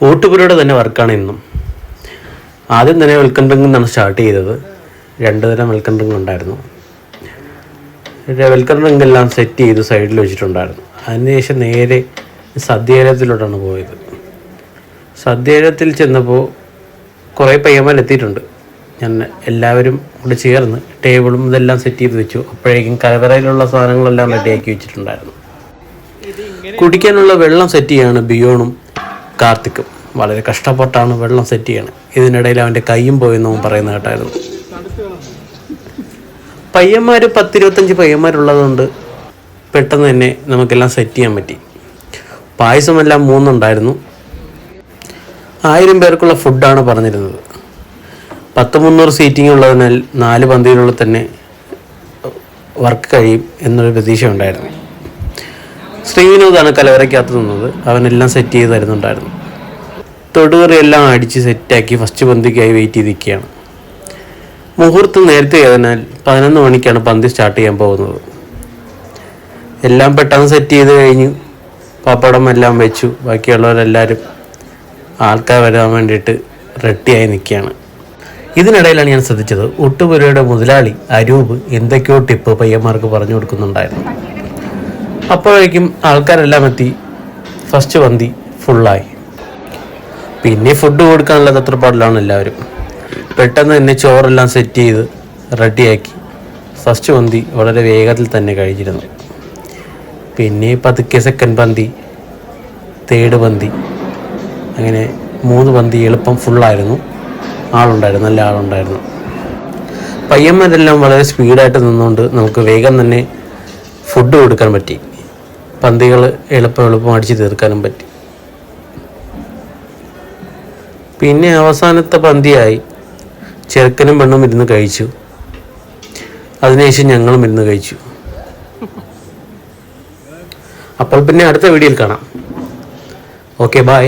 ഊട്ടുപുരയുടെ തന്നെ വർക്കാണ് ഇന്നും. ആദ്യം തന്നെ വെൽക്കം ഡ്രിങ്കിൽ നിന്നാണ് സ്റ്റാർട്ട് ചെയ്തത്. 2 തരം വെൽക്കം ഡ്രിങ്ക് ഉണ്ടായിരുന്നു. വെൽക്കം ഡ്രിങ്ക് എല്ലാം സെറ്റ് ചെയ്ത് സൈഡിൽ വെച്ചിട്ടുണ്ടായിരുന്നു. അതിനുശേഷം നേരെ സദ്യയിലത്തിലോട്ടാണ് പോയത്. സദ്യയിലത്തിൽ ചെന്നപ്പോൾ കുറേ പയ്യന്മാർ എത്തിയിട്ടുണ്ട്. ഞാൻ എല്ലാവരും കൂടെ ചേർന്ന് ടേബിളും ഇതെല്ലാം സെറ്റ് ചെയ്ത് വെച്ചു. അപ്പോഴേക്കും കലവറയിലുള്ള സാധനങ്ങളെല്ലാം റെഡിയാക്കി വെച്ചിട്ടുണ്ടായിരുന്നു. കുടിക്കാനുള്ള വെള്ളം സെറ്റ് ചെയ്യാണ് ബിയോണും കാർത്തിക്കും. വളരെ കഷ്ടപ്പെട്ടാണ് വെള്ളം സെറ്റ് ചെയ്യണത്. ഇതിനിടയിൽ അവൻ്റെ കൈയും പോയെന്ന് അവൻ പറയുന്ന കേട്ടായിരുന്നു. പയ്യന്മാർ 10-25 പയ്യന്മാരുള്ളതുകൊണ്ട് പെട്ടെന്ന് തന്നെ നമുക്കെല്ലാം സെറ്റ് ചെയ്യാൻ പറ്റി. പായസമെല്ലാം 3 ഉണ്ടായിരുന്നു. 1000 പേർക്കുള്ള ഫുഡാണ് പറഞ്ഞിരുന്നത്. 100-300 സീറ്റിംഗ് ഉള്ളതിനാൽ 4 പന്തിയിലുള്ള തന്നെ വർക്ക് കഴിയും എന്നൊരു പ്രതീക്ഷ ഉണ്ടായിരുന്നു. ശ്രീവിനോദാണ് കലവറയ്ക്കകത്ത് നിന്നത്. അവനെല്ലാം സെറ്റ് ചെയ്ത് തരുന്നുണ്ടായിരുന്നു. തൊടുകറിയെല്ലാം അടിച്ച് സെറ്റാക്കി ഫസ്റ്റ് പന്തിക്കായി വെയിറ്റ് ചെയ്തിരിക്കുകയാണ്. മുഹൂർത്തം നേരത്തെ ആയതിനാൽ 11 മണിക്കാണ് പന്തി സ്റ്റാർട്ട് ചെയ്യാൻ പോകുന്നത്. എല്ലാം പെട്ടെന്ന് സെറ്റ് ചെയ്ത് കഴിഞ്ഞു. പപ്പടം എല്ലാം വെച്ചു. ബാക്കിയുള്ളവരെല്ലാവരും ആൾക്കാർ വരാൻ വേണ്ടിയിട്ട് റെഡിയായി നിൽക്കുകയാണ്. ഇതിനിടയിലാണ് ഞാൻ ശ്രദ്ധിച്ചത് ഊട്ടുപുരയുടെ മുതലാളി അരൂപ് എന്തൊക്കെയോ ടിപ്പ് പയ്യന്മാർക്ക് പറഞ്ഞു കൊടുക്കുന്നുണ്ടായിരുന്നു. അപ്പോഴേക്കും ആൾക്കാരെല്ലാം എത്തി. ഫസ്റ്റ് പന്തി ഫുള്ളായി. പിന്നെ ഫുഡ് കൊടുക്കാനുള്ള തത്രപ്പാടിലാണ് എല്ലാവരും. പെട്ടെന്ന് തന്നെ ചോറെല്ലാം സെറ്റ് ചെയ്ത് റെഡിയാക്കി. ഫസ്റ്റ് പന്തി വളരെ വേഗത്തിൽ തന്നെ കഴിഞ്ഞിരുന്നു. പിന്നെ പതുക്കെ സെക്കൻഡ് പന്തി, തേർഡ് പന്തി, അങ്ങനെ 3 പന്തി എളുപ്പം ഫുള്ളായിരുന്നു. ആളുണ്ടായിരുന്നു, നല്ല ആളുണ്ടായിരുന്നു. പയ്യന്മാരെല്ലാം വളരെ സ്പീഡായിട്ട് നിന്നുകൊണ്ട് നമുക്ക് വേഗം തന്നെ ഫുഡ് കൊടുക്കാൻ പറ്റി. പന്തികൾ എളുപ്പം അടിച്ച് തീർക്കാനും പറ്റി. പിന്നെ അവസാനത്തെ പന്തിയായി ചെറുക്കനും പെണ്ണും ഇരുന്ന് കഴിച്ചു. അതിനുശേഷം ഞങ്ങളും ഇരുന്ന് കഴിച്ചു. അപ്പോൾ പിന്നെ അടുത്ത വീഡിയോയിൽ കാണാം. Okay, by.